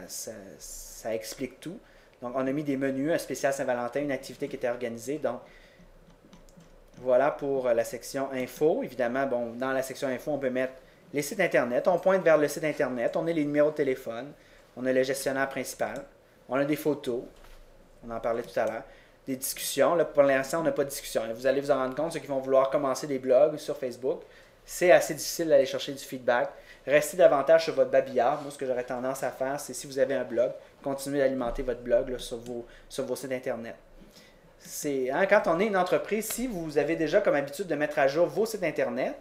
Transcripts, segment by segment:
ça explique tout. Donc, on a mis des menus, un spécial Saint-Valentin, une activité qui était organisée. Donc, voilà pour la section info. Évidemment, bon, dans la section info, on peut mettre les sites Internet. On pointe vers le site Internet. On a les numéros de téléphone. On a le gestionnaire principal. On a des photos. On en parlait tout à l'heure. Des discussions. Là, pour l'instant, on n'a pas de discussion. Vous allez vous en rendre compte, ceux qui vont vouloir commencer des blogs sur Facebook, c'est assez difficile d'aller chercher du feedback. Restez davantage sur votre babillard. Moi, ce que j'aurais tendance à faire, c'est si vous avez un blog, continuez d'alimenter votre blog là, sur vos sites Internet. Quand on est une entreprise, si vous avez déjà comme habitude de mettre à jour vos sites Internet,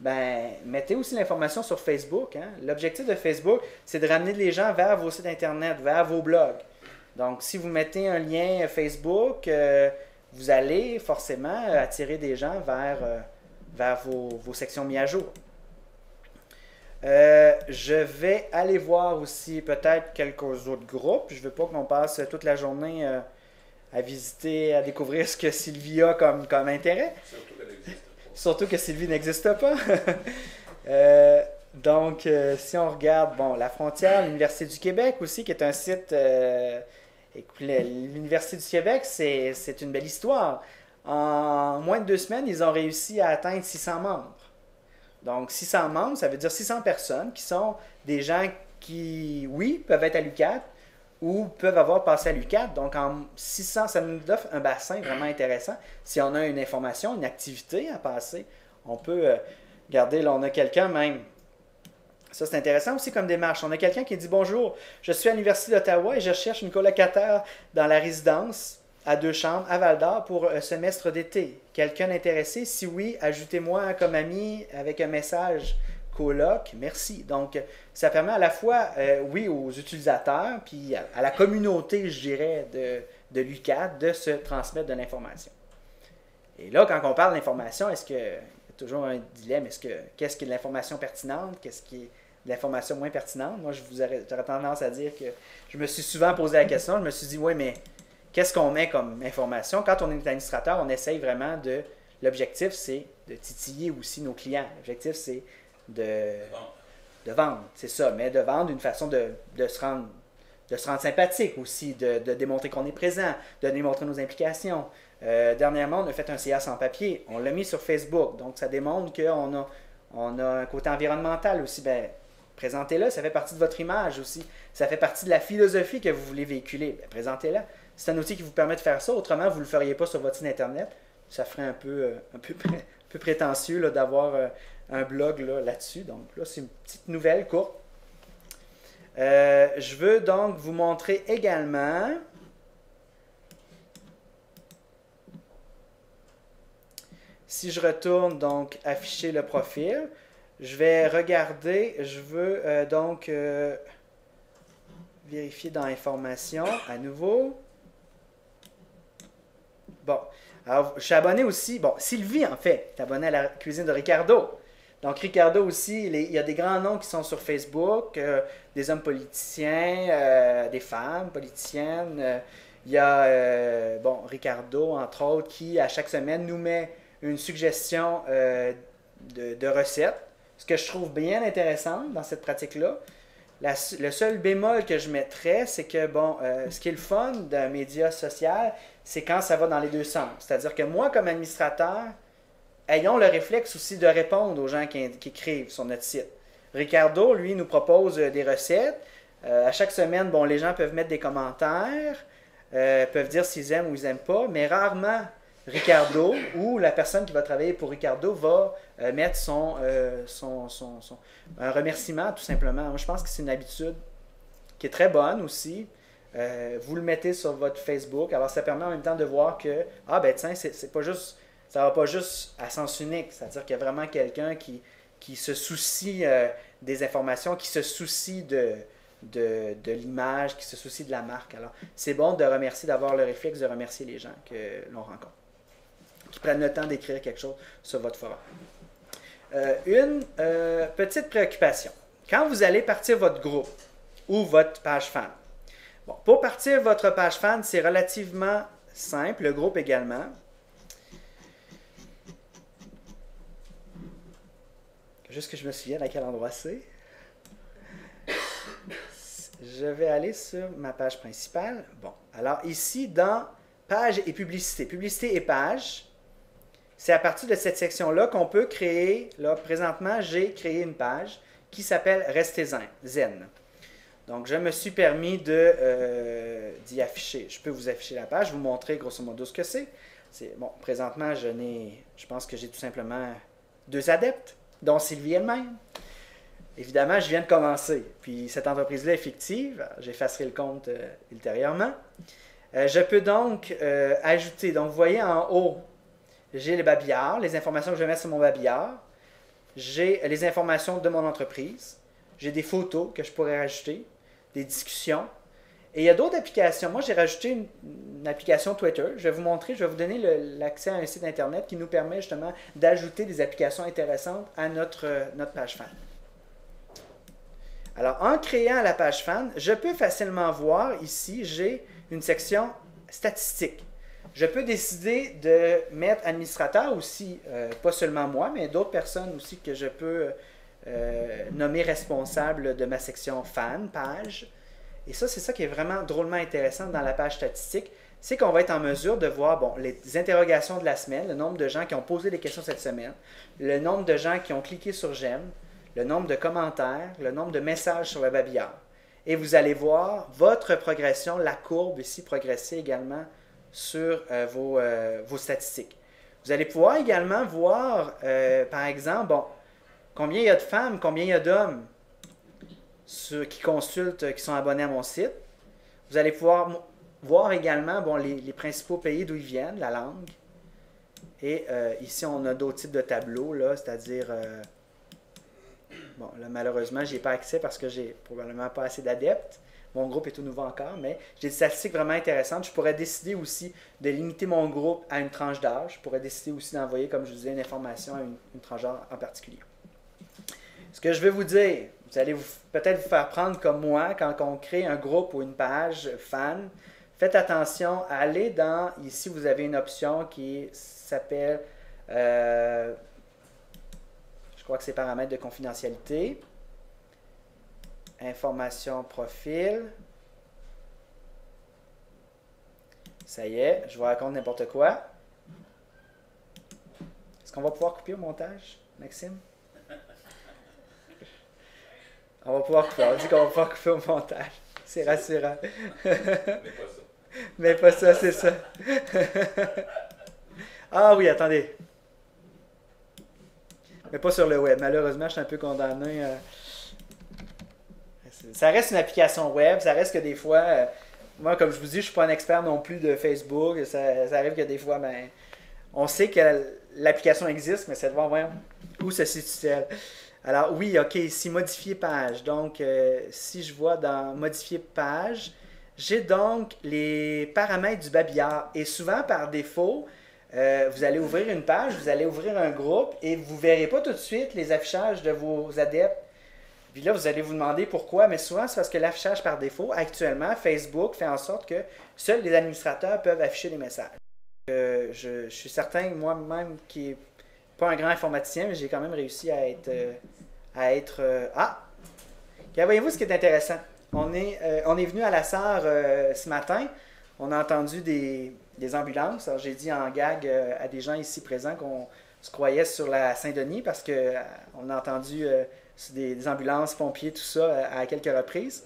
ben, mettez aussi l'information sur Facebook. Hein. L'objectif de Facebook, c'est de ramener les gens vers vos sites Internet, vers vos blogs. Donc, si vous mettez un lien Facebook, vous allez forcément attirer des gens vers vos sections mises à jour. Je vais aller voir aussi peut-être quelques autres groupes. Je ne veux pas qu'on passe toute la journée à visiter, à découvrir ce que Sylvie a comme intérêt. Surtout que Sylvie n'existe pas. Donc, si on regarde, bon, La Frontière, l'Université du Québec aussi, qui est un site... l'Université du Québec, c'est une belle histoire. En moins de 2 semaines, ils ont réussi à atteindre 600 membres. Donc, 600 membres, ça veut dire 600 personnes qui sont des gens qui, oui, peuvent être à l'UQAT ou peuvent avoir passé à l'UQAT. Donc, en 600, ça nous offre un bassin vraiment intéressant. Si on a une information, une activité à passer, on peut regarder, là, on a quelqu'un même. Ça, c'est intéressant aussi comme démarche. On a quelqu'un qui dit « Bonjour, je suis à l'Université d'Ottawa et je cherche une colocataire dans la résidence à 2 chambres à Val-d'Or pour un semestre d'été. Quelqu'un intéressé? Si oui, ajoutez-moi comme ami avec un message coloc. Merci. » Donc, ça permet à la fois, oui, aux utilisateurs, puis à la communauté, je dirais, de l'UQAT, de se transmettre de l'information. Et là, quand on parle d'information, est-ce que... Il y a toujours un dilemme. Qu'est-ce qui est de l'information pertinente? Qu'est-ce qui est de l'information moins pertinente? Moi, j'aurais tendance à dire que je me suis souvent posé la question. Je me suis dit, oui, mais qu'est-ce qu'on met comme information? Quand on est administrateur, on essaye vraiment de... L'objectif, c'est de titiller aussi nos clients. L'objectif, c'est de vendre. C'est ça, mais de vendre d'une façon de se rendre sympathique aussi, de démontrer qu'on est présent, de démontrer nos implications. Dernièrement, on a fait un CA sans papier. On l'a mis sur Facebook. Donc, ça démontre qu'on a un côté environnemental aussi. Ben, présentez-le. Ça fait partie de votre image aussi. Ça fait partie de la philosophie que vous voulez véhiculer. Ben, présentez-la. C'est un outil qui vous permet de faire ça. Autrement, vous ne le feriez pas sur votre site Internet. Ça ferait un peu prétentieux là, d'avoir un blog là-dessus. Donc, là, c'est une petite nouvelle courte. Je veux donc vous montrer également... Si je retourne, donc, afficher le profil, je vais regarder, je veux donc vérifier dans Informations à nouveau. Bon, alors, je suis abonné aussi, bon, Sylvie, en fait, est abonnée à la cuisine de Ricardo. Donc, Ricardo aussi, il y a des grands noms qui sont sur Facebook, des hommes politiciens, des femmes politiciennes. Il y a, bon, Ricardo, entre autres, qui, à chaque semaine, nous met une suggestion de recettes, ce que je trouve bien intéressant dans cette pratique-là. Le seul bémol que je mettrais, c'est que, bon, ce qui est le fun d'un média social, c'est quand ça va dans les deux sens. C'est-à-dire que moi, comme administrateur, ayons le réflexe aussi de répondre aux gens qui écrivent sur notre site. Ricardo, lui, nous propose des recettes. À chaque semaine, bon, les gens peuvent mettre des commentaires, peuvent dire s'ils aiment ou ils n'aiment pas, mais rarement Ricardo ou la personne qui va travailler pour Ricardo va mettre un remerciement tout simplement. Moi, je pense que c'est une habitude qui est très bonne aussi. Vous le mettez sur votre Facebook. Alors, ça permet en même temps de voir que, ah ben tiens, c'est pas juste, ça va pas juste à sens unique. C'est-à-dire qu'il y a vraiment quelqu'un qui se soucie des informations, qui se soucie de l'image, qui se soucie de la marque. Alors, c'est bon de remercier, d'avoir le réflexe de remercier les gens que l'on rencontre, qui prennent le temps d'écrire quelque chose sur votre forum. Une petite préoccupation. Quand vous allez partir votre groupe ou votre page fan, bon, pour partir votre page fan, c'est relativement simple, le groupe également. Juste que je me souvienne à quel endroit c'est. je vais aller sur ma page principale. Bon, alors ici, dans page et publicité, publicité et page, c'est à partir de cette section-là qu'on peut créer, là, présentement, j'ai créé une page qui s'appelle Restez Zen. Donc, je me suis permis d'y afficher. Je peux vous afficher la page, vous montrer grosso modo ce que c'est. Bon, présentement, je pense que j'ai tout simplement 2 adeptes, dont Sylvie elle-même. Évidemment, je viens de commencer. Puis cette entreprise-là est fictive. J'effacerai le compte ultérieurement. Je peux donc ajouter. Donc, vous voyez en haut, j'ai le babillard, les informations que je vais mettre sur mon babillard. J'ai les informations de mon entreprise. J'ai des photos que je pourrais rajouter, des discussions. Et il y a d'autres applications. Moi, j'ai rajouté une application Twitter. Je vais vous montrer, je vais vous donner l'accès à un site Internet qui nous permet justement d'ajouter des applications intéressantes à notre page fan. Alors, en créant la page fan, je peux facilement voir ici, j'ai une section statistiques. Je peux décider de mettre administrateur aussi, pas seulement moi, mais d'autres personnes aussi que je peux nommer responsable de ma section fan, page. Et ça, c'est ça qui est vraiment drôlement intéressant dans la page statistique, c'est qu'on va être en mesure de voir bon, les interrogations de la semaine, le nombre de gens qui ont posé des questions cette semaine, le nombre de gens qui ont cliqué sur j'aime, le nombre de commentaires, le nombre de messages sur le babillard. Et vous allez voir votre progression, la courbe ici progresser également sur vos statistiques. Vous allez pouvoir également voir, par exemple, bon, combien il y a de femmes, combien il y a d'hommes qui consultent, qui sont abonnés à mon site. Vous allez pouvoir voir également bon, les principaux pays d'où ils viennent, la langue. Et ici, on a d'autres types de tableaux, c'est-à-dire... bon, là, malheureusement, je n'y ai pas accès parce que j'ai probablement pas assez d'adeptes. Mon groupe est tout nouveau encore, mais j'ai des statistiques vraiment intéressantes. Je pourrais décider aussi de limiter mon groupe à une tranche d'âge. Je pourrais décider aussi d'envoyer, comme je vous disais, une information à une tranche d'âge en particulier. Ce que je vais vous dire, vous allez peut-être vous faire prendre comme moi quand on crée un groupe ou une page fan. Faites attention à aller dans, ici vous avez une option qui s'appelle, je crois que c'est paramètres de confidentialité, information profil. Ça y est, je vous raconte n'importe quoi. Est-ce qu'on va pouvoir couper au montage, Maxime? On va pouvoir couper. On dit qu'on va pouvoir couper au montage. C'est rassurant. Mais pas ça. Mais pas ça, c'est ça. Ah oui, attendez. Mais pas sur le web. Malheureusement, je suis un peu condamné. Ça reste une application web. Ça reste que des fois... moi, comme je vous dis, je ne suis pas un expert non plus de Facebook. Ça arrive que des fois, ben, on sait que l'application existe, mais c'est de voir où se situe-t-elle. Alors oui, ok, ici, modifier page. Donc, si je vois dans modifier page, j'ai donc les paramètres du babillard. Et souvent, par défaut, vous allez ouvrir une page, vous allez ouvrir un groupe et vous ne verrez pas tout de suite les affichages de vos adeptes. Puis là, vous allez vous demander pourquoi, mais souvent, c'est parce que l'affichage par défaut, actuellement, Facebook fait en sorte que seuls les administrateurs peuvent afficher les messages. Je suis certain, moi-même, qui n'est pas un grand informaticien, mais j'ai quand même réussi à être... voyez-vous ce qui est intéressant? On est venu à la SAR ce matin. On a entendu des ambulances. Alors, j'ai dit en gag à des gens ici présents qu'on se croyait sur la Saint-Denis parce qu'on a entendu des ambulances, pompiers, tout ça à quelques reprises.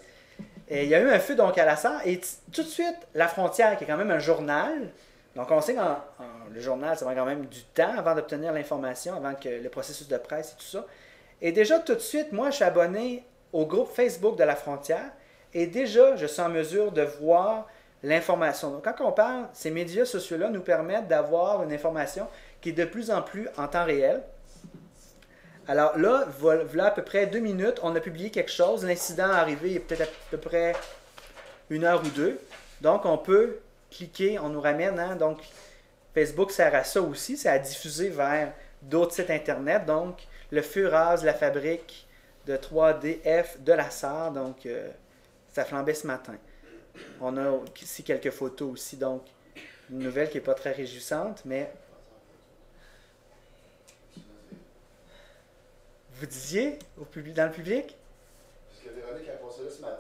Et il y a eu un feu donc à la SAR et tout de suite, La Frontière, qui est quand même un journal. Donc, on sait que le journal, ça prend quand même du temps avant d'obtenir l'information, avant que le processus de presse et tout ça. Et déjà, tout de suite, moi, je suis abonné au groupe Facebook de La Frontière et déjà, je suis en mesure de voir l'information. Donc, quand on parle, ces médias sociaux-là nous permettent d'avoir une information qui est de plus en plus en temps réel. Alors là, voilà à peu près 2 minutes, on a publié quelque chose. L'incident est arrivé il y a peut-être à peu près 1 heure ou 2. Donc, on peut cliquer, on nous ramène. Hein? Donc, Facebook sert à ça aussi, c'est à diffuser vers d'autres sites Internet. Donc, le feu rase la fabrique de 3DF de la SAR. Donc, ça flambait ce matin. On a ici quelques photos aussi. Donc, une nouvelle qui n'est pas très réjouissante, mais... Vous disiez dans le public? Parce que Véronique a passé là ce matin.